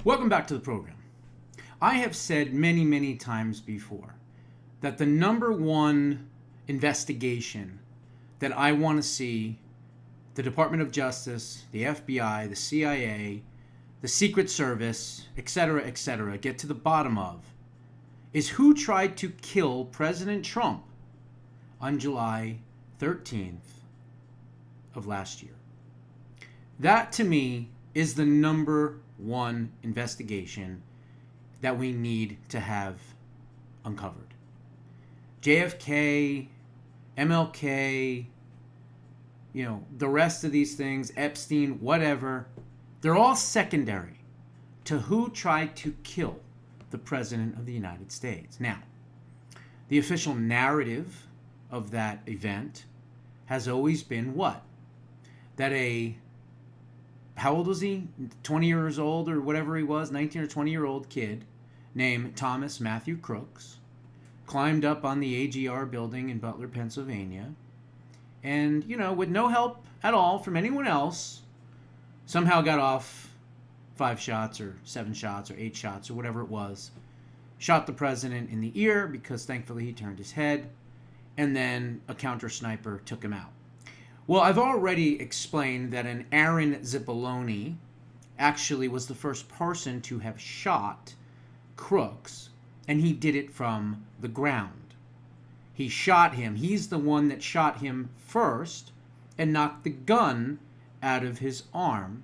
Welcome back to the program. I have said many, many times before that the number one investigation that I want to see the Department of Justice, the FBI, the CIA, the Secret Service, etc., get to the bottom of is who tried to kill President Trump on July 13th of last year. That, to me, is the number one investigation that we need to have uncovered. JFK, MLK, the rest of these things, Epstein, whatever, they're all secondary to who tried to kill the President of the United States. Now, the official narrative of that event has always been what? That how old was he? 20 years old or whatever he was, 19 or 20-year-old kid named Thomas Matthew Crooks climbed up on the AGR building in Butler, Pennsylvania, and, with no help at all from anyone else, somehow got off 5 shots or 7 shots or 8 shots or whatever it was, shot the president in the ear because thankfully he turned his head, and then a counter sniper took him out. Well, I've already explained that an Aaron Zippoloni actually was the first person to have shot Crooks, and he did it from the ground. He shot him. He's the one that shot him first and knocked the gun out of his arm.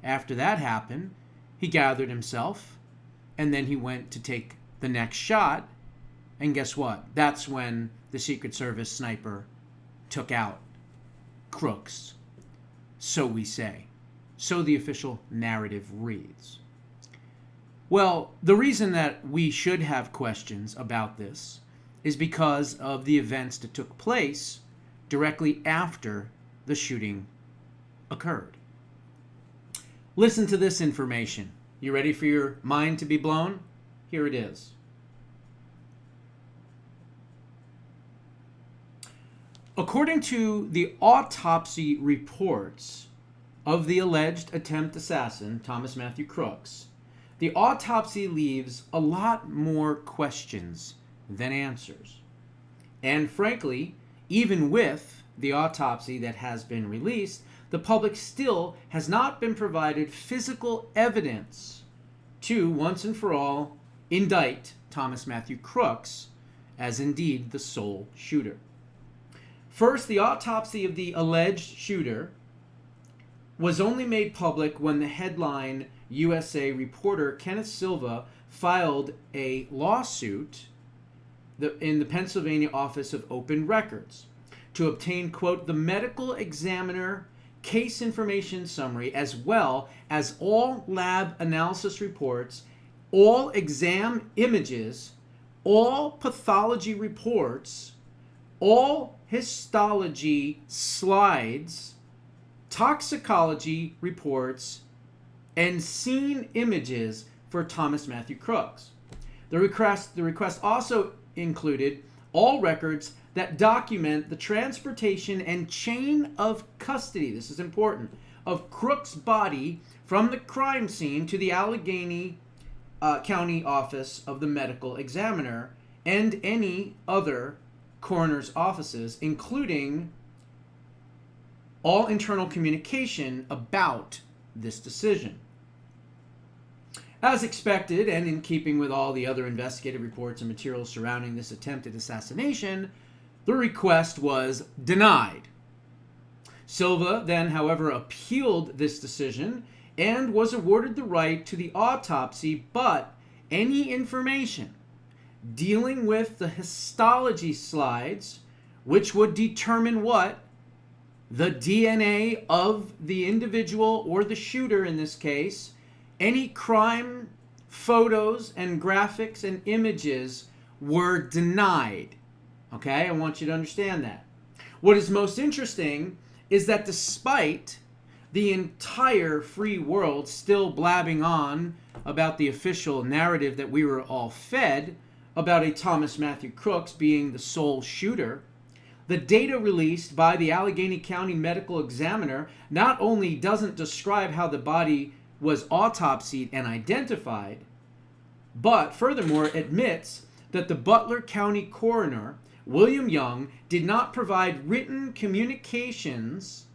After that happened, he gathered himself, and then he went to take the next shot, and guess what? That's when the Secret Service sniper took out Crooks, so we say. So the official narrative reads. Well, the reason that we should have questions about this is because of the events that took place directly after the shooting occurred. Listen to this information. You ready for your mind to be blown? Here it is. According to the autopsy reports of the alleged attempt assassin, Thomas Matthew Crooks, the autopsy leaves a lot more questions than answers. And frankly, even with the autopsy that has been released, the public still has not been provided physical evidence to, once and for all, indict Thomas Matthew Crooks as indeed the sole shooter. First, the autopsy of the alleged shooter was only made public when the headline USA reporter Kenneth Silva filed a lawsuit in the Pennsylvania Office of Open Records to obtain, quote, the medical examiner case information summary, as well as all lab analysis reports, all exam images, all pathology reports, all histology slides, toxicology reports, and scene images for Thomas Matthew Crooks. The request also included all records that document the transportation and chain of custody, this is important, of Crooks' body from the crime scene to the Allegheny County Office of the Medical Examiner and any other coroner's offices, including all internal communication about this decision. As expected, and in keeping with all the other investigative reports and materials surrounding this attempted assassination, the request was denied. Silva then, however, appealed this decision and was awarded the right to the autopsy, but any information dealing with the histology slides, which would determine what? The DNA of the individual or the shooter in this case, any crime photos and graphics and images were denied. Okay, I want you to understand that. What is most interesting is that despite the entire free world still blabbing on about the official narrative that we were all fed about a Thomas Matthew Crooks being the sole shooter, the data released by the Allegheny County Medical Examiner not only doesn't describe how the body was autopsied and identified, but furthermore admits that the Butler County coroner, William Young, did not provide written communications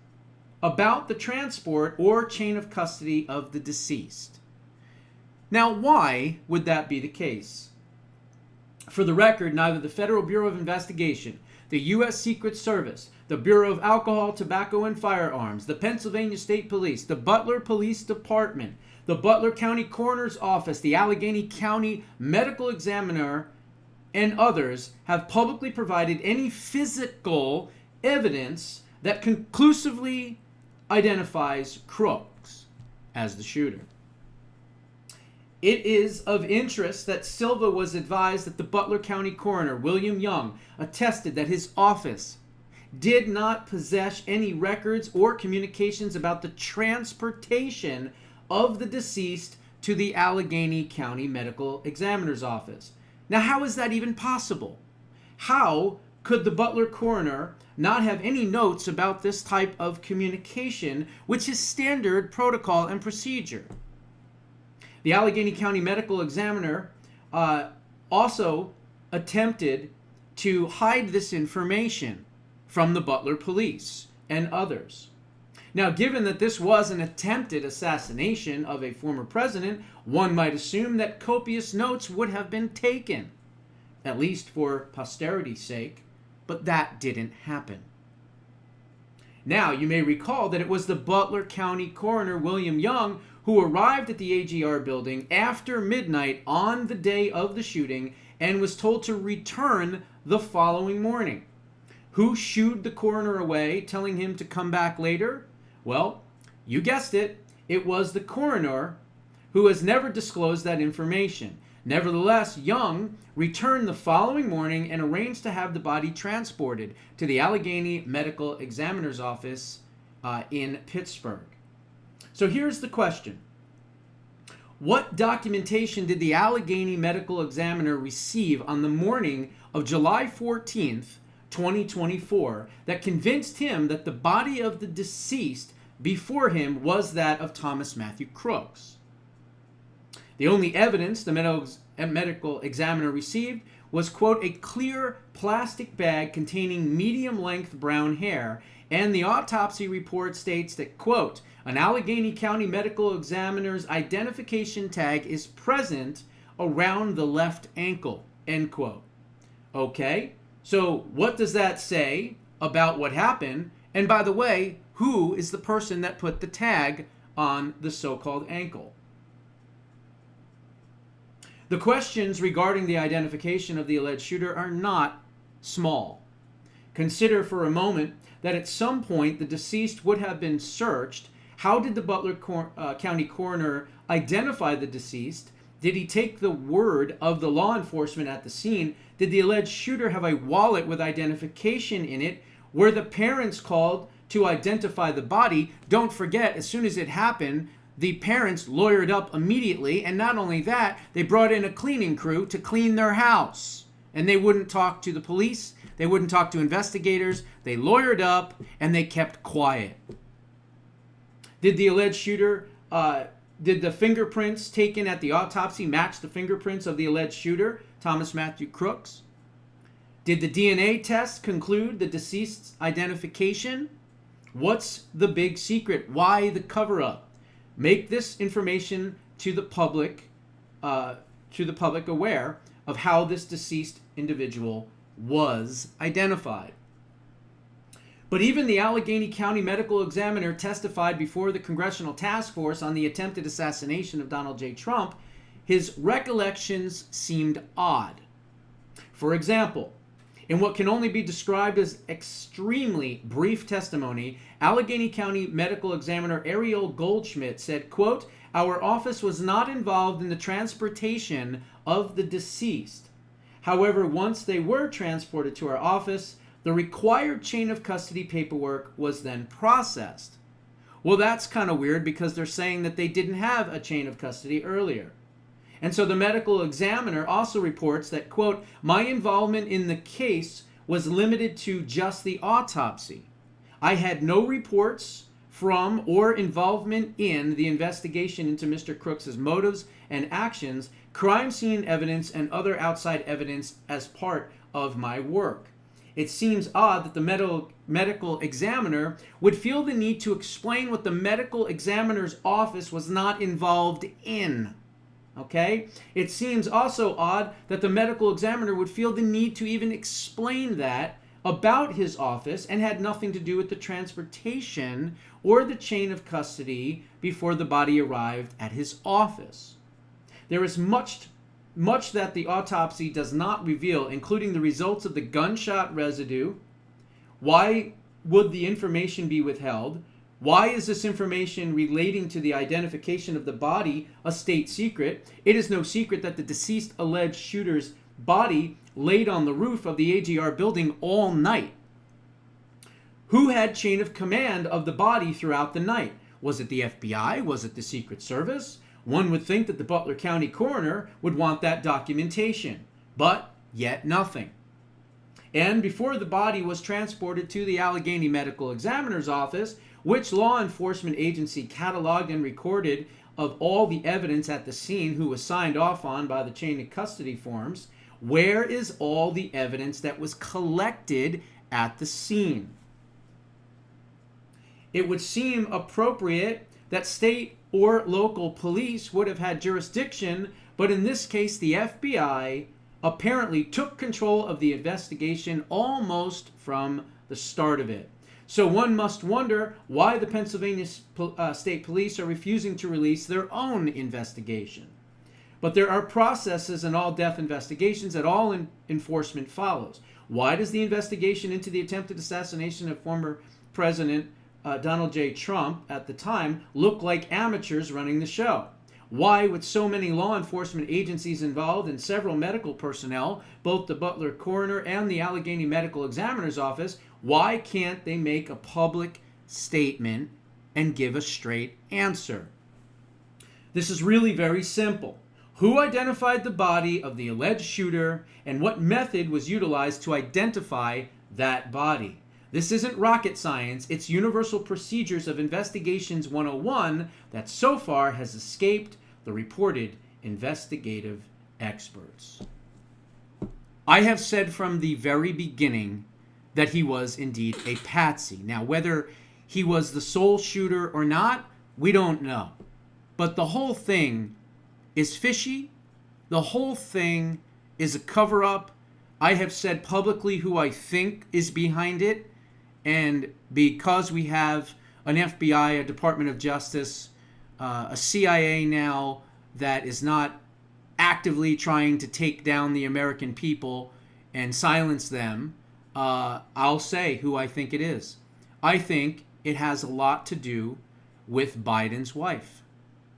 about the transport or chain of custody of the deceased. Now, why would that be the case? For the record, neither the Federal Bureau of Investigation, the U.S. Secret Service, the Bureau of Alcohol, Tobacco, and Firearms, the Pennsylvania State Police, the Butler Police Department, the Butler County Coroner's Office, the Allegheny County Medical Examiner, and others have publicly provided any physical evidence that conclusively identifies Crooks as the shooter. It is of interest that Silva was advised that the Butler County coroner, William Young, attested that his office did not possess any records or communications about the transportation of the deceased to the Allegheny County Medical Examiner's Office. Now, how is that even possible? How could the Butler coroner not have any notes about this type of communication, which is standard protocol and procedure? The Allegheny County Medical Examiner also attempted to hide this information from the Butler police and others. Now, given that this was an attempted assassination of a former president, one might assume that copious notes would have been taken, at least for posterity's sake, but that didn't happen. Now, you may recall that it was the Butler County coroner, William Young, who arrived at the AGR building after midnight on the day of the shooting and was told to return the following morning. Who shooed the coroner away, telling him to come back later? Well, you guessed it, it was the coroner, who has never disclosed that information. Nevertheless, Young returned the following morning and arranged to have the body transported to the Allegheny Medical Examiner's Office in Pittsburgh. So here's the question. What documentation did the Allegheny Medical Examiner receive on the morning of July 14th, 2024, that convinced him that the body of the deceased before him was that of Thomas Matthew Crooks? The only evidence the medical examiner received was, quote, a clear plastic bag containing medium-length brown hair, and the autopsy report states that, quote, an Allegheny County medical examiner's identification tag is present around the left ankle, end quote. Okay, so what does that say about what happened? And by the way, who is the person that put the tag on the so-called ankle? The questions regarding the identification of the alleged shooter are not small. Consider for a moment that at some point the deceased would have been searched. How did the Butler County coroner identify the deceased? Did he take the word of the law enforcement at the scene? Did the alleged shooter have a wallet with identification in it? Were the parents called to identify the body? Don't forget, as soon as it happened, the parents lawyered up immediately, and not only that, they brought in a cleaning crew to clean their house. And they wouldn't talk to the police, they wouldn't talk to investigators, they lawyered up, and they kept quiet. Did the alleged shooter, did the fingerprints taken at the autopsy match the fingerprints of the alleged shooter, Thomas Matthew Crooks? Did the DNA test conclude the deceased's identification? What's the big secret? Why the cover-up? Make this information to the public aware of how this deceased individual was identified. But even the Allegheny County Medical Examiner testified before the Congressional Task Force on the attempted assassination of Donald J. Trump. His recollections seemed odd. For example, in what can only be described as extremely brief testimony, Allegheny County Medical Examiner Ariel Goldschmidt said, quote, our office was not involved in the transportation of the deceased. However, once they were transported to our office, the required chain of custody paperwork was then processed. Well, that's kind of weird because they're saying that they didn't have a chain of custody earlier. And so the medical examiner also reports that, quote, my involvement in the case was limited to just the autopsy. I had no reports from or involvement in the investigation into Mr. Crooks's motives and actions, crime scene evidence, and other outside evidence as part of my work. It seems odd that the medical examiner would feel the need to explain what the medical examiner's office was not involved in. Okay? It seems also odd that the medical examiner would feel the need to even explain that about his office and had nothing to do with the transportation or the chain of custody before the body arrived at his office. There is much that the autopsy does not reveal, including the results of the gunshot residue. Why would the information be withheld? Why is this information relating to the identification of the body a state secret? It is no secret that the deceased alleged shooter's body laid on the roof of the AGR building all night. Who had chain of command of the body throughout the night? Was it the FBI? Was it the Secret Service? One would think that the Butler County coroner would want that documentation, but yet nothing. And before the body was transported to the Allegheny Medical Examiner's office, which law enforcement agency cataloged and recorded of all the evidence at the scene who was signed off on by the chain of custody forms, where is all the evidence that was collected at the scene? It would seem appropriate that state or local police would have had jurisdiction, but in this case, the FBI apparently took control of the investigation almost from the start of it. So one must wonder why the Pennsylvania State Police are refusing to release their own investigation. But there are processes in all death investigations that all enforcement follows. Why does the investigation into the attempted assassination of former President Donald J. Trump at the time look like amateurs running the show? Why, with so many law enforcement agencies involved and several medical personnel, both the Butler coroner and the Allegheny Medical Examiner's office, why can't they make a public statement and give a straight answer? This is really very simple. Who identified the body of the alleged shooter, and what method was utilized to identify that body? This isn't rocket science, it's Universal Procedures of Investigations 101 that so far has escaped the reported investigative experts. I have said from the very beginning that he was indeed a patsy. Now, whether he was the sole shooter or not, we don't know. But the whole thing is fishy. The whole thing is a cover-up. I have said publicly who I think is behind it. And because we have an FBI, a Department of Justice, a CIA now that is not actively trying to take down the American people and silence them, I'll say who I think it is. I think it has a lot to do with Biden's wife.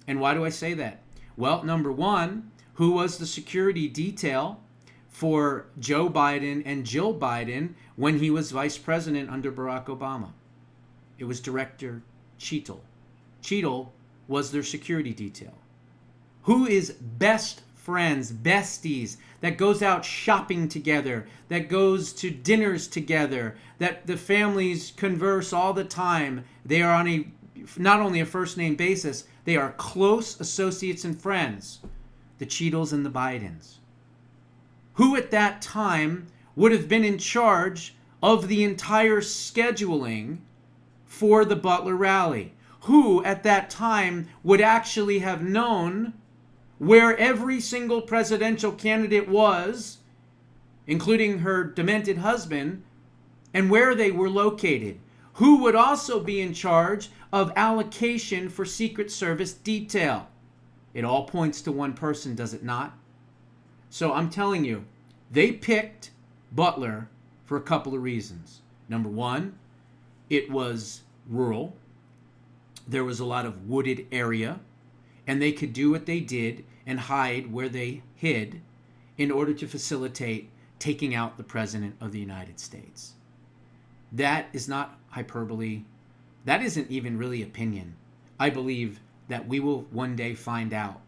And why do I say that? Well, number one, who was the security detail for Joe Biden and Jill Biden when he was vice president under Barack Obama? It was Director Cheadle. Cheadle was their security detail. Who is best friends, besties, that goes out shopping together, that goes to dinners together, that the families converse all the time? They are on not only a first name basis, they are close associates and friends. The Cheadles and the Bidens. Who at that time would have been in charge of the entire scheduling for the Butler rally? Who at that time would actually have known where every single presidential candidate was, including her demented husband, and where they were located? Who would also be in charge of allocation for Secret Service detail? It all points to one person, does it not? So I'm telling you, they picked Butler for a couple of reasons. Number one, it was rural. There was a lot of wooded area, and they could do what they did and hide where they hid in order to facilitate taking out the President of the United States. That is not hyperbole. That isn't even really opinion. I believe that we will one day find out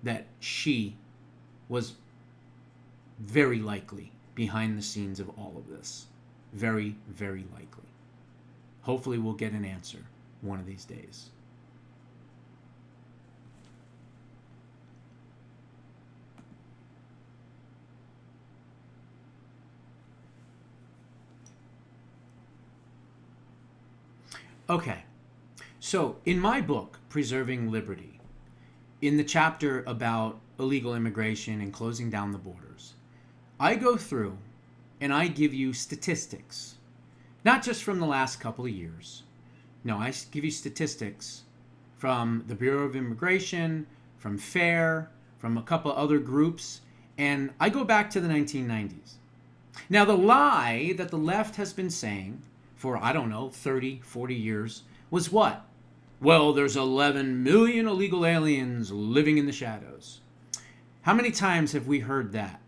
that she was very likely behind the scenes of all of this. Very, very likely. Hopefully we'll get an answer. one of these days. Okay, so in my book, Preserving Liberty, in the chapter about illegal immigration and closing down the borders, I go through and I give you statistics, not just from the last couple of years. No, I give you statistics from the Bureau of Immigration, from FAIR, from a couple other groups, and I go back to the 1990s. Now, the lie that the left has been saying for, 30, 40 years was what? Well, there's 11 million illegal aliens living in the shadows. How many times have we heard that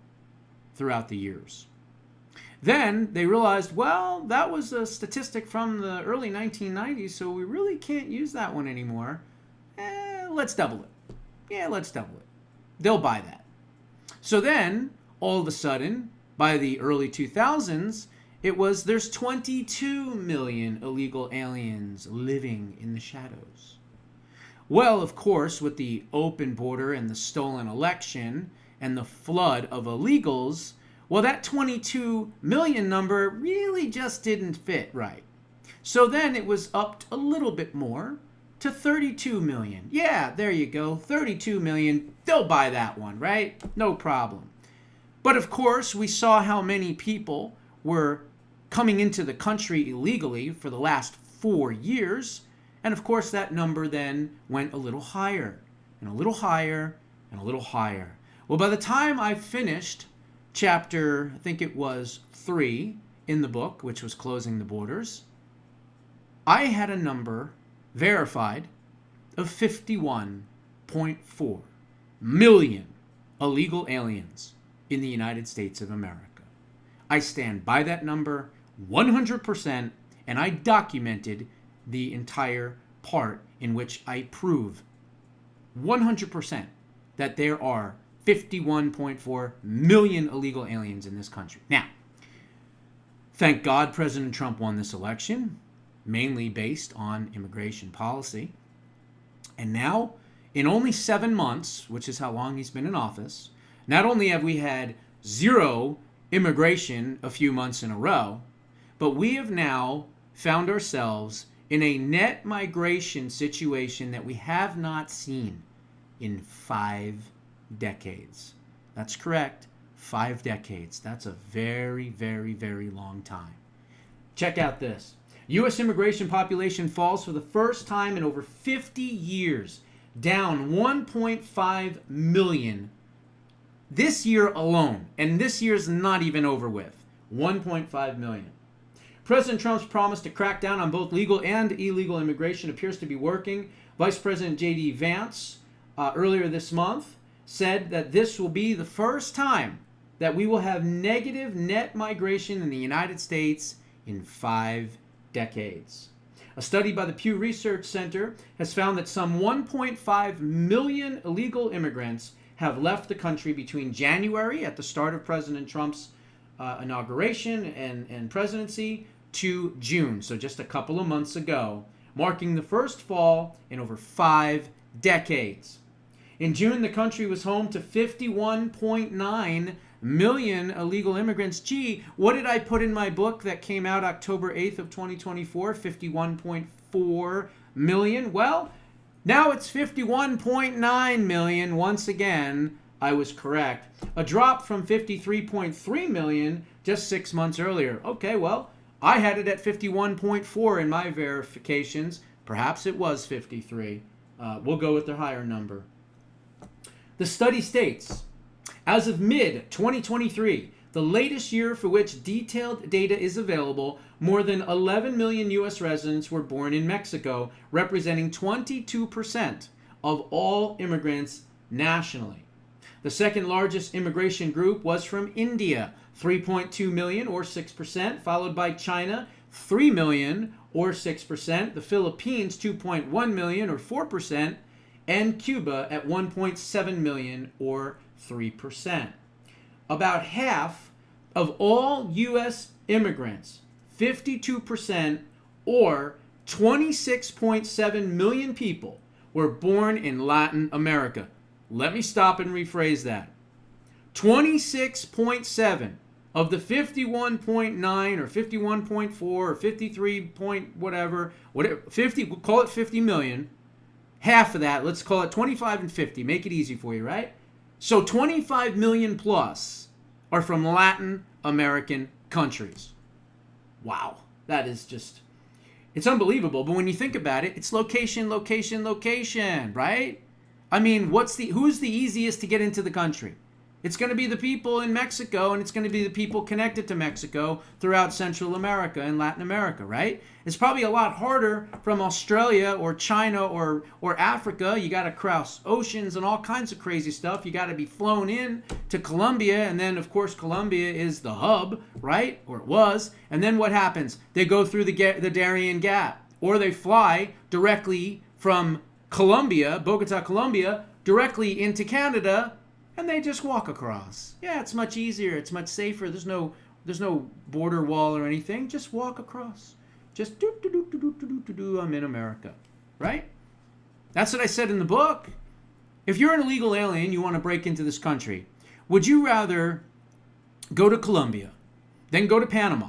throughout the years? Then they realized, well, that was a statistic from the early 1990s, so we really can't use that one anymore. Let's double it. Yeah, let's double it. They'll buy that. So then, all of a sudden, by the early 2000s, there's 22 million illegal aliens living in the shadows. Well, of course, with the open border and the stolen election and the flood of illegals, well, that 22 million number really just didn't fit right. So then it was upped a little bit more to 32 million. Yeah, there you go, 32 million. They'll buy that one, right? No problem. But of course, we saw how many people were coming into the country illegally for the last 4 years. And of course, that number then went a little higher, and a little higher, and a little higher. Well, by the time I finished chapter, I think it was 3 in the book, which was Closing the Borders, I had a number verified of 51.4 million illegal aliens in the United States of America. I stand by that number 100%, and I documented the entire part in which I prove 100% that there are 51.4 million illegal aliens in this country. Now, thank God President Trump won this election, mainly based on immigration policy. And now, in only 7 months, which is how long he's been in office, not only have we had zero immigration a few months in a row, but we have now found ourselves in a net migration situation that we have not seen in 5 decades. That's correct, 5 decades. That's a very, very, very long time. Check out this. U.S. immigration population falls for the first time in over 50 years, down 1.5 million this year alone. And this year's not even over with. 1.5 million. President Trump's promise to crack down on both legal and illegal immigration appears to be working. Vice President J.D. Vance, earlier this month, said that this will be the first time that we will have negative net migration in the United States in 5 decades. A study by the Pew Research Center has found that some 1.5 million illegal immigrants have left the country between January, at the start of President Trump's inauguration and presidency, to June, so just a couple of months ago, marking the first fall in over 5 decades. In June, the country was home to 51.9 million illegal immigrants. Gee, what did I put in my book that came out October 8th of 2024? 51.4 million? Well, now it's 51.9 million. Once again, I was correct. A drop from 53.3 million just 6 months earlier. Okay, well, I had it at 51.4 in my verifications. Perhaps it was 53. We'll go with the higher number. The study states, as of mid-2023, the latest year for which detailed data is available, more than 11 million U.S. residents were born in Mexico, representing 22% of all immigrants nationally. The second largest immigration group was from India, 3.2 million or 6%, followed by China, 3 million or 6%, the Philippines, 2.1 million or 4%, and Cuba at 1.7 million or 3%. About half of all U.S. immigrants, 52% or 26.7 million people were born in Latin America. Let me stop and rephrase that. 26.7 of the 51.9 or 51.4 or 53 point whatever, 50, we'll call it 50 million. Half of that, let's call it 25 and 50. Make it easy for you, right? So 25 million plus are from Latin American countries. Wow, that is just, it's unbelievable. But when you think about it, it's location, location, location, right? I mean, who's the easiest to get into the country? It's going to be the people in Mexico, and it's going to be the people connected to Mexico throughout Central America and Latin America, right? It's probably a lot harder from Australia or China or Africa. You got to cross oceans and all kinds of crazy stuff. You got to be flown in to Colombia, and then, of course, Colombia is the hub, right? Or it was. And then what happens? They go through the Darien Gap, or they fly directly from Colombia, Bogota, Colombia, directly into Canada, and they just walk across. Yeah, it's much easier. It's much safer. There's no border wall or anything. Just walk across. Just I'm in America, right? That's what I said in the book. If you're an illegal alien, you want to break into this country, would you rather go to Colombia, then go to Panama,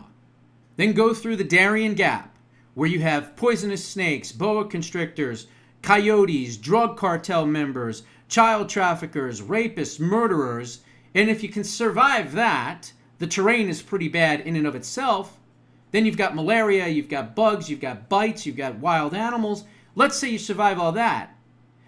then go through the Darien Gap, where you have poisonous snakes, boa constrictors, coyotes, drug cartel members, child traffickers, rapists, murderers, and if you can survive that, the terrain is pretty bad in and of itself. Then you've got malaria, you've got bugs, you've got bites, you've got wild animals. Let's say you survive all that.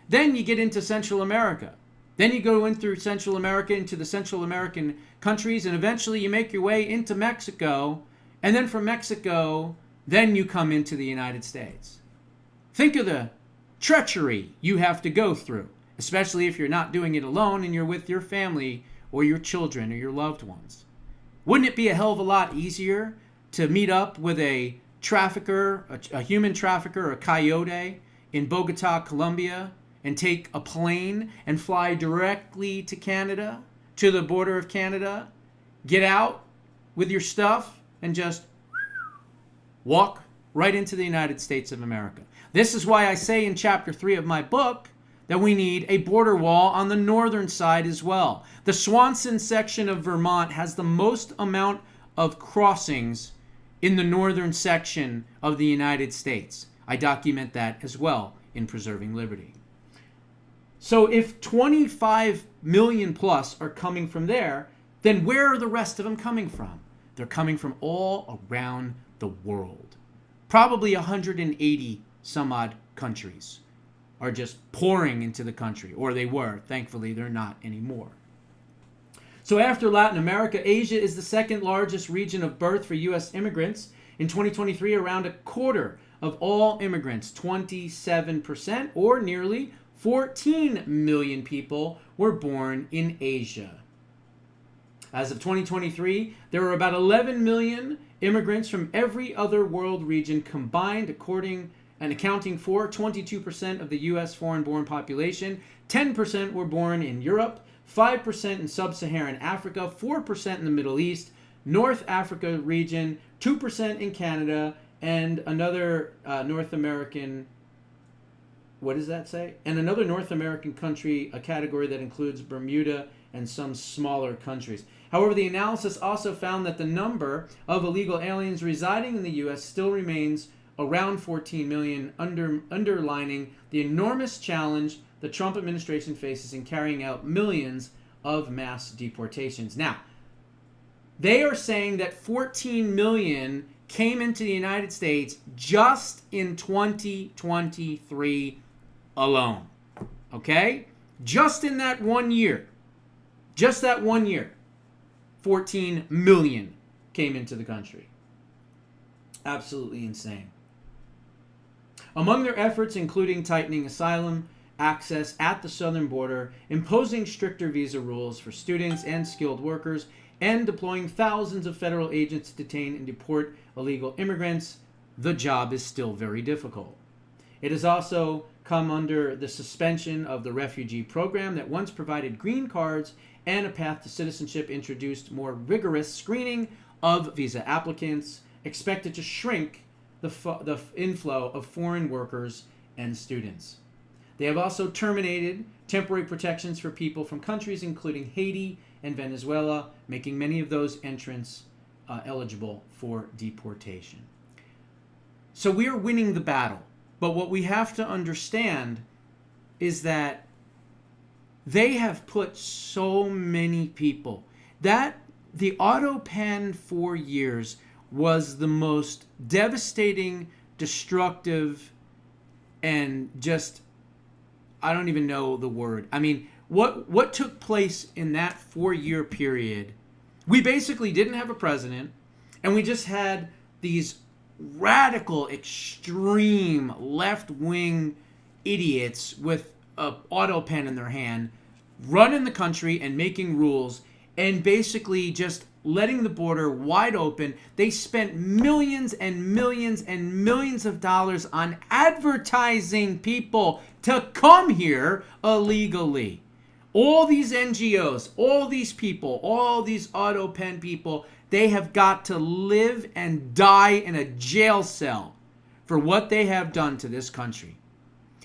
Then you get into Central America. Then you go in through Central America, into the Central American countries, and eventually you make your way into Mexico. And then from Mexico, then you come into the United States. Think of the treachery you have to go through, especially if you're not doing it alone and you're with your family or your children or your loved ones. Wouldn't it be a hell of a lot easier to meet up with a trafficker, a human trafficker, a coyote in Bogota, Colombia, and take a plane and fly directly to Canada, to the border of Canada, get out with your stuff, and just walk right into the United States of America? This is why I say in chapter 3 of my book that we need a border wall on the northern side as well. The Swanson section of Vermont has the most amount of crossings in the northern section of the United States. I document that as well in Preserving Liberty. So if 25 million plus are coming from there, then where are the rest of them coming from? They're coming from all around the world. Probably 180 some odd countries are just pouring into the country, or they were. Thankfully, they're not anymore. So after Latin America, Asia is the second largest region of birth for U.S. immigrants. In 2023, around a quarter of all immigrants, 27%, or nearly 14 million people, were born in Asia. As of 2023, there were about 11 million immigrants from every other world region combined, accounting for 22% of the U.S. foreign-born population. 10% were born in Europe, 5% in sub-Saharan Africa, 4% in the Middle East, North Africa region, 2% in Canada, and another North American, what does that say? And another North American country, a category that includes Bermuda and some smaller countries. However, the analysis also found that the number of illegal aliens residing in the U.S. still remains around 14 million, underlining the enormous challenge the Trump administration faces in carrying out millions of mass deportations. Now, they are saying that 14 million came into the United States just in 2023 alone. Okay? Just in that 1 year. Just that 1 year. 14 million came into the country. Absolutely insane. Among their efforts, including tightening asylum access at the southern border, imposing stricter visa rules for students and skilled workers, and deploying thousands of federal agents to detain and deport illegal immigrants, the job is still very difficult. It has also come under the suspension of the refugee program that once provided green cards and a path to citizenship, introduced more rigorous screening of visa applicants, expected to shrink the inflow of foreign workers and students. They have also terminated temporary protections for people from countries including Haiti and Venezuela, making many of those entrants eligible for deportation. So we are winning the battle. But what we have to understand is that they have put so many people. That the auto pen 4 years was the most devastating, destructive, and just, I don't even know the word. I mean, what took place in that 4-year period? We basically didn't have a president, and we just had these radical, extreme, left-wing idiots with an auto pen in their hand running the country and making rules and basically just letting the border wide open. They spent millions and millions and millions of dollars on advertising people to come here illegally. All these NGOs, all these people, all these auto pen people, they have got to live and die in a jail cell for what they have done to this country.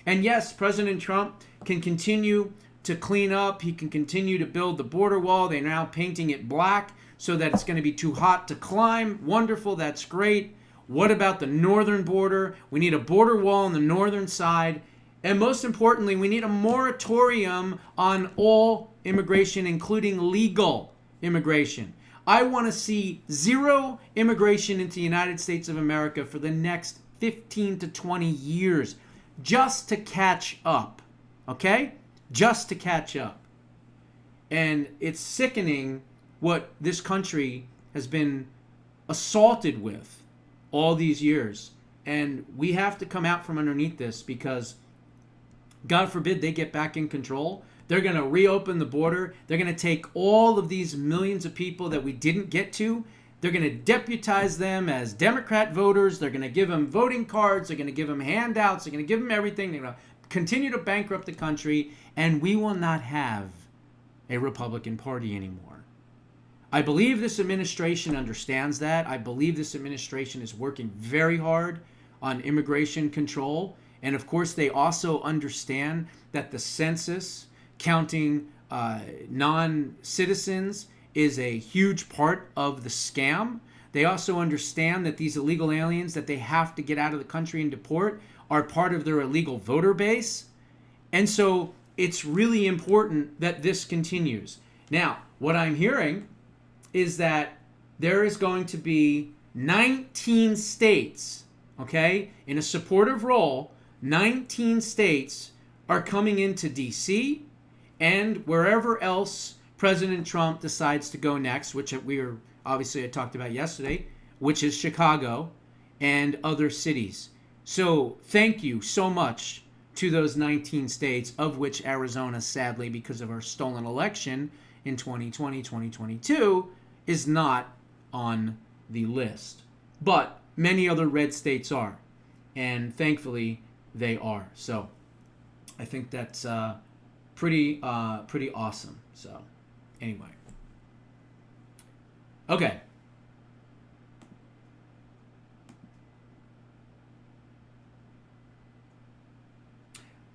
And yes, President Trump can continue to clean up. He can continue to build the border wall. They're now painting it black so that it's going to be too hot to climb. Wonderful. That's great. What about the northern border? We need a border wall on the northern side. And most importantly, we need a moratorium on all immigration, including legal immigration. I want to see zero immigration into the United States of America for the next 15 to 20 years just to catch up. Okay? Just to catch up. And it's sickening what this country has been assaulted with all these years. And we have to come out from underneath this because God forbid they get back in control. They're going to reopen the border. They're going to take all of these millions of people that we didn't get to. They're going to deputize them as Democrat voters. They're going to give them voting cards. They're going to give them handouts. They're going to give them everything. They're going to continue to bankrupt the country. And we will not have a Republican Party anymore. I believe this administration understands that. I believe this administration is working very hard on immigration control. And of course, they also understand that the census counting non-citizens is a huge part of the scam. They also understand that these illegal aliens that they have to get out of the country and deport are part of their illegal voter base. And so it's really important that this continues. Now, what I'm hearing is that there is going to be 19 states, okay, in a supportive role. 19 states are coming into D.C. and wherever else President Trump decides to go next, which I talked about yesterday, which is Chicago and other cities. So thank you so much to those 19 states, of which Arizona, sadly, because of our stolen election in 2020, 2022, is not on the list. But many other red states are. And thankfully, they are. So I think that's pretty awesome. So anyway. Okay.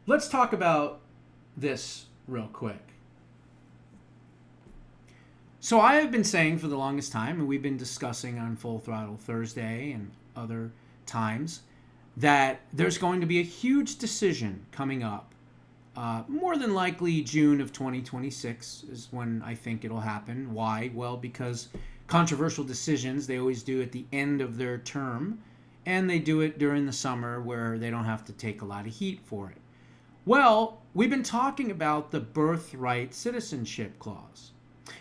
Let's talk about this real quick. So I have been saying for the longest time, and we've been discussing on Full Throttle Thursday and other times, that there's going to be a huge decision coming up. More than likely June of 2026 is when I think it'll happen. Why? Well, because controversial decisions, they always do at the end of their term, and they do it during the summer where they don't have to take a lot of heat for it. Well, we've been talking about the Birthright Citizenship Clause.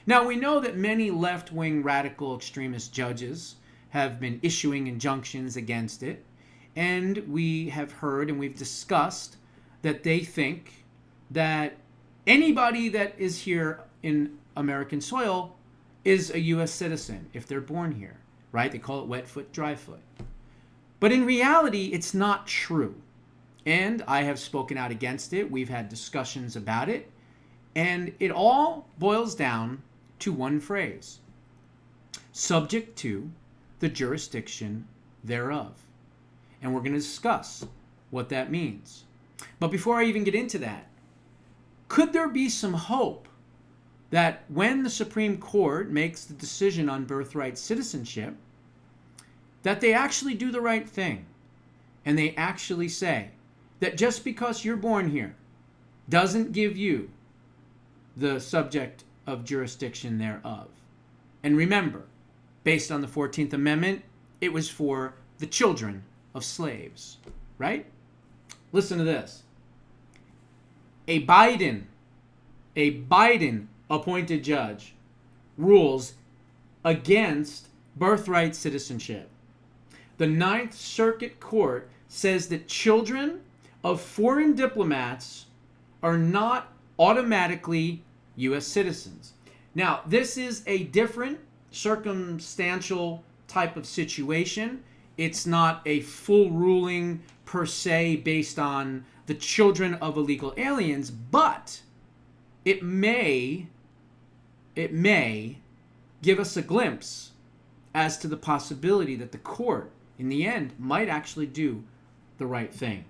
Now, we know that many left-wing radical extremist judges have been issuing injunctions against it, and we have heard and we've discussed that they think that anybody that is here in American soil is a U.S. citizen if they're born here, right? They call it wet foot, dry foot. But in reality, it's not true. And I have spoken out against it. We've had discussions about it. And it all boils down to one phrase: subject to the jurisdiction thereof. And we're going to discuss what that means. But before I even get into that, could there be some hope that when the Supreme Court makes the decision on birthright citizenship, that they actually do the right thing and they actually say that just because you're born here doesn't give you the subject of jurisdiction thereof? And remember, based on the 14th Amendment, it was for the children of slaves, right? Listen to this. A Biden appointed judge rules against birthright citizenship. The Ninth Circuit Court says that children of foreign diplomats are not automatically U.S. citizens. Now, this is a different circumstantial type of situation. It's not a full ruling per se based on the children of illegal aliens, but it may give us a glimpse as to the possibility that the court, in the end, might actually do the right thing.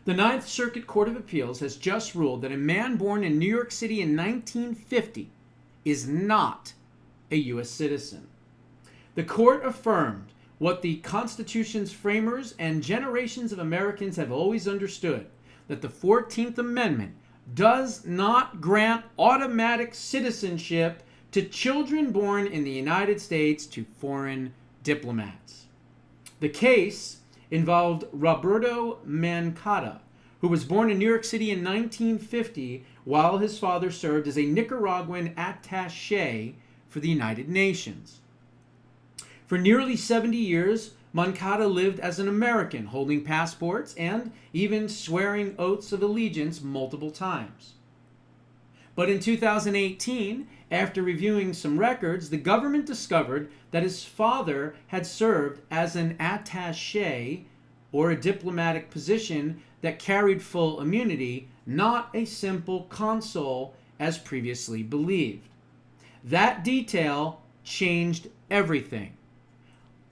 The Ninth Circuit Court of Appeals has just ruled that a man born in New York City in 1950 is not a U.S. citizen. The court affirmed what the Constitution's framers and generations of Americans have always understood, that the 14th Amendment does not grant automatic citizenship to children born in the United States to foreign diplomats. The case involved Roberto Mancata, who was born in New York City in 1950 while his father served as a Nicaraguan attaché for the United Nations. For nearly 70 years, Mancata lived as an American, holding passports and even swearing oaths of allegiance multiple times. But in 2018, after reviewing some records, the government discovered that his father had served as an attaché, or a diplomatic position that carried full immunity, not a simple consul as previously believed. That detail changed everything.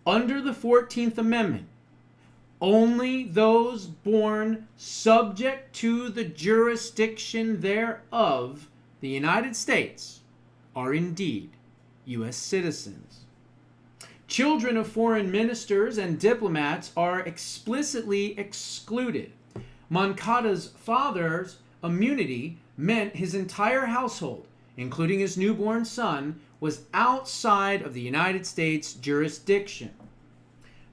Under the 14th Amendment, only those born subject to the jurisdiction thereof, the United States, are indeed U.S. citizens. Children of foreign ministers and diplomats are explicitly excluded. Mancata's father's immunity meant his entire household, including his newborn son, was outside of the United States jurisdiction.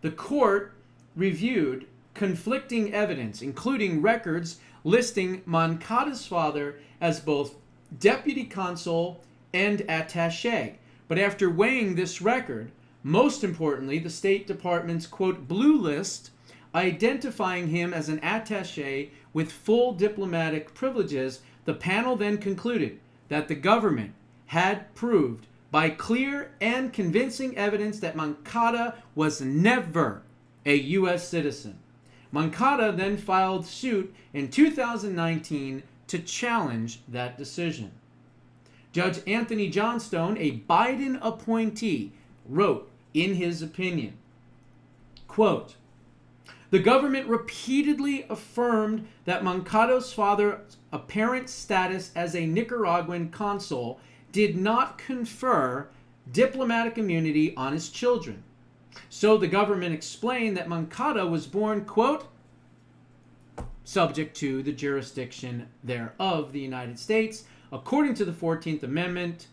The court reviewed conflicting evidence, including records listing Mancata's father as both deputy consul and attaché. But after weighing this record, most importantly, the State Department's, quote, blue list, identifying him as an attaché with full diplomatic privileges, the panel then concluded that the government had proved by clear and convincing evidence that Mancata was never a U.S. citizen. Mancata then filed suit in 2019 to challenge that decision. Judge Anthony Johnstone, a Biden appointee, wrote in his opinion, quote, the government repeatedly affirmed that Mancata's father's apparent status as a Nicaraguan consul did not confer diplomatic immunity on his children. So the government explained that Mancata was born, quote, subject to the jurisdiction thereof, the United States, according to the 14th Amendment,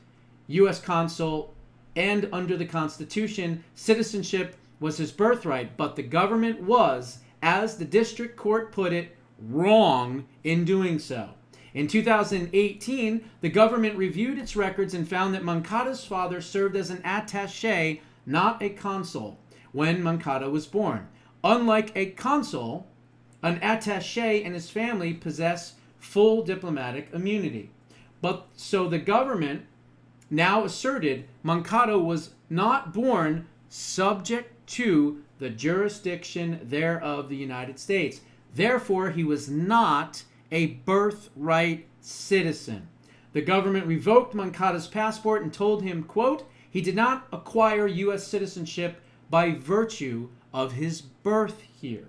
U.S. consul, and under the Constitution, citizenship was his birthright, but the government was, as the district court put it, wrong in doing so. In 2018, the government reviewed its records and found that Mancata's father served as an attaché, not a consul, when Mancata was born. Unlike a consul, an attaché and his family possess full diplomatic immunity. But so the government now asserted Mancata was not born subject to the jurisdiction thereof, the United States. Therefore, he was not a birthright citizen. The government revoked Mancata's passport and told him, quote, he did not acquire U.S. citizenship by virtue of his birth here.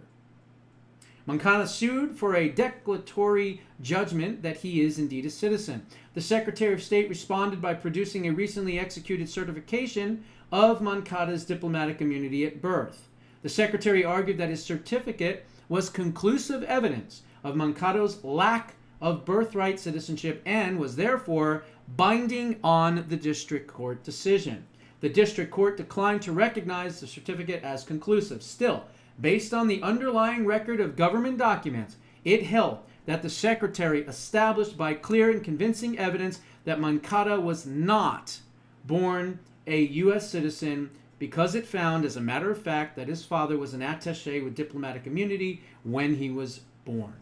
Moncada sued for a declaratory judgment that he is indeed a citizen. The Secretary of State responded by producing a recently executed certification of Moncada's diplomatic immunity at birth. The Secretary argued that his certificate was conclusive evidence of Moncada's lack of birthright citizenship and was therefore binding on the district court decision. The district court declined to recognize the certificate as conclusive. Still, based on the underlying record of government documents, it held that the Secretary established by clear and convincing evidence that Moncada was not born a U.S. citizen because it found, as a matter of fact, that his father was an attaché with diplomatic immunity when he was born.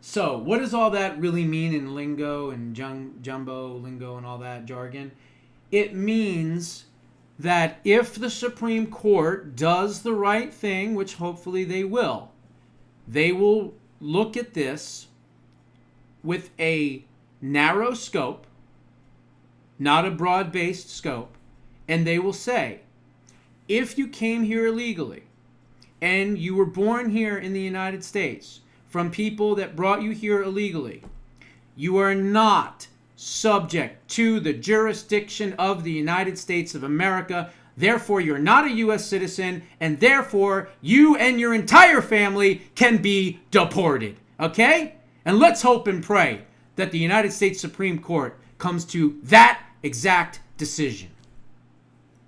So, what does all that really mean in lingo and jumbo lingo and all that jargon? It means that if the Supreme Court does the right thing, which hopefully they will look at this with a narrow scope, not a broad-based scope, and they will say, if you came here illegally and you were born here in the United States from people that brought you here illegally, you are not subject to the jurisdiction of the United States of America. Therefore, you're not a U.S. citizen, and therefore, you and your entire family can be deported. Okay? And let's hope and pray that the United States Supreme Court comes to that exact decision.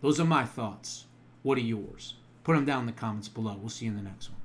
Those are my thoughts. What are yours? Put them down in the comments below. We'll see you in the next one.